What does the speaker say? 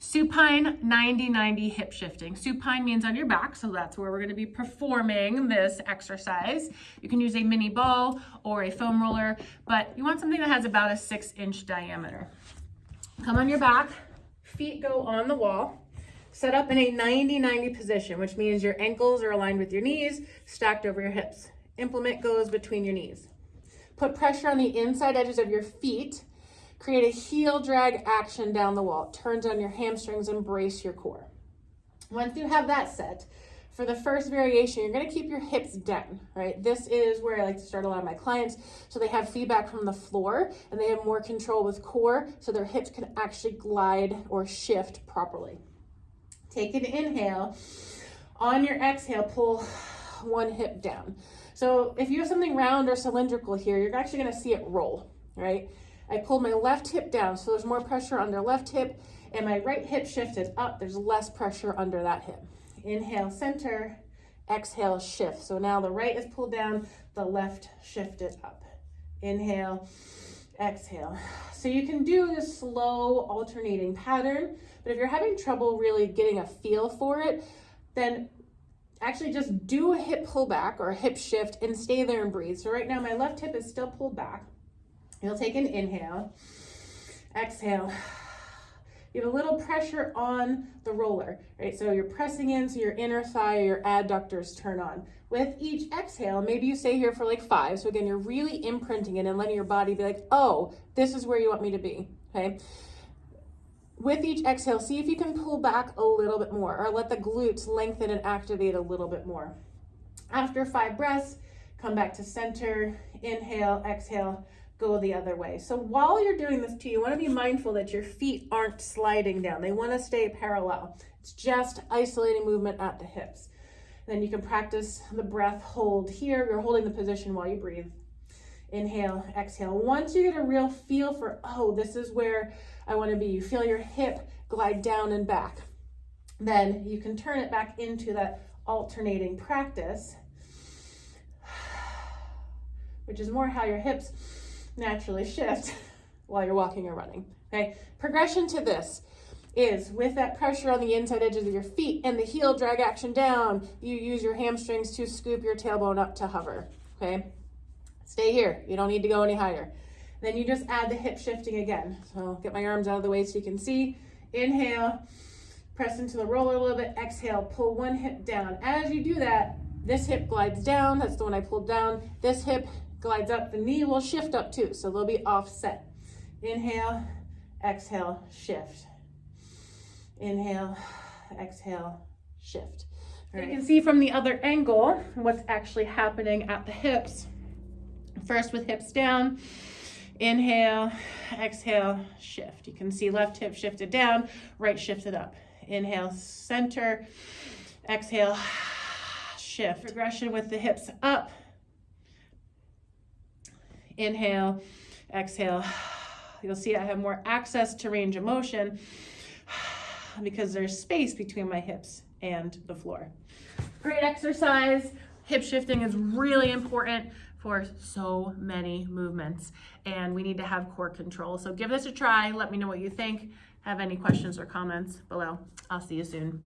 Supine 90-90 hip shifting. Supine means on your back, so that's where we're gonna be performing this exercise. You can use a mini ball or a foam roller, but you want something that has about a 6-inch diameter. Come on your back, feet go on the wall, set up in a 90-90 position, which means your ankles are aligned with your knees, stacked over your hips. Implement goes between your knees. Put pressure on the inside edges of your feet. Create a heel drag action down the wall. It turns on your hamstrings and brace your core. Once you have that set, for the first variation, you're gonna keep your hips down, right? This is where I like to start a lot of my clients, so they have feedback from the floor and they have more control with core, so their hips can actually glide or shift properly. Take an inhale. On your exhale, pull one hip down. So if you have something round or cylindrical here, you're actually gonna see it roll, right? I pulled my left hip down, so there's more pressure on their left hip, and my right hip shifted up, there's less pressure under that hip. Inhale, center, exhale, shift. So now the right is pulled down, the left shifted up. Inhale, exhale. So you can do this slow alternating pattern, but if you're having trouble really getting a feel for it, then actually just do a hip pullback or a hip shift and stay there and breathe. So right now my left hip is still pulled back. You'll take an inhale, exhale. You have a little pressure on the roller, right? So you're pressing in, so your inner thigh or your adductors turn on. With each exhale, maybe you stay here for like 5. So again, you're really imprinting it and letting your body be like, oh, this is where you want me to be, okay? With each exhale, see if you can pull back a little bit more or let the glutes lengthen and activate a little bit more. After 5 breaths, come back to center, inhale, exhale, go the other way. So while you're doing this too, you want to be mindful that your feet aren't sliding down. They want to stay parallel. It's just isolating movement at the hips. Then you can practice the breath hold here. You're holding the position while you breathe. Inhale, exhale. Once you get a real feel for, oh, this is where I want to be, you feel your hip glide down and back. Then you can turn it back into that alternating practice, which is more how your hips naturally shift while you're walking or running, okay? Progression to this is with that pressure on the inside edges of your feet and the heel drag action down, you use your hamstrings to scoop your tailbone up to hover, okay? Stay here, you don't need to go any higher. Then you just add the hip shifting again. So get my arms out of the way so you can see. Inhale, press into the roller a little bit, exhale, pull one hip down. As you do that, this hip glides down, that's the one I pulled down. This hip glides up, the knee will shift up too, so they'll be offset. Inhale, exhale, shift. Inhale, exhale, shift. All right. You can see from the other angle what's actually happening at the hips. First with hips down, inhale, exhale, shift. You can see left hip shifted down, right shifted up. Inhale, center, exhale, shift. Progression with the hips up. Inhale, exhale. You'll see I have more access to range of motion because there's space between my hips and the floor. Great exercise. Hip shifting is really important for so many movements, and we need to have core control. So give this a try. Let me know what you think. Have any questions or comments below. I'll see you soon.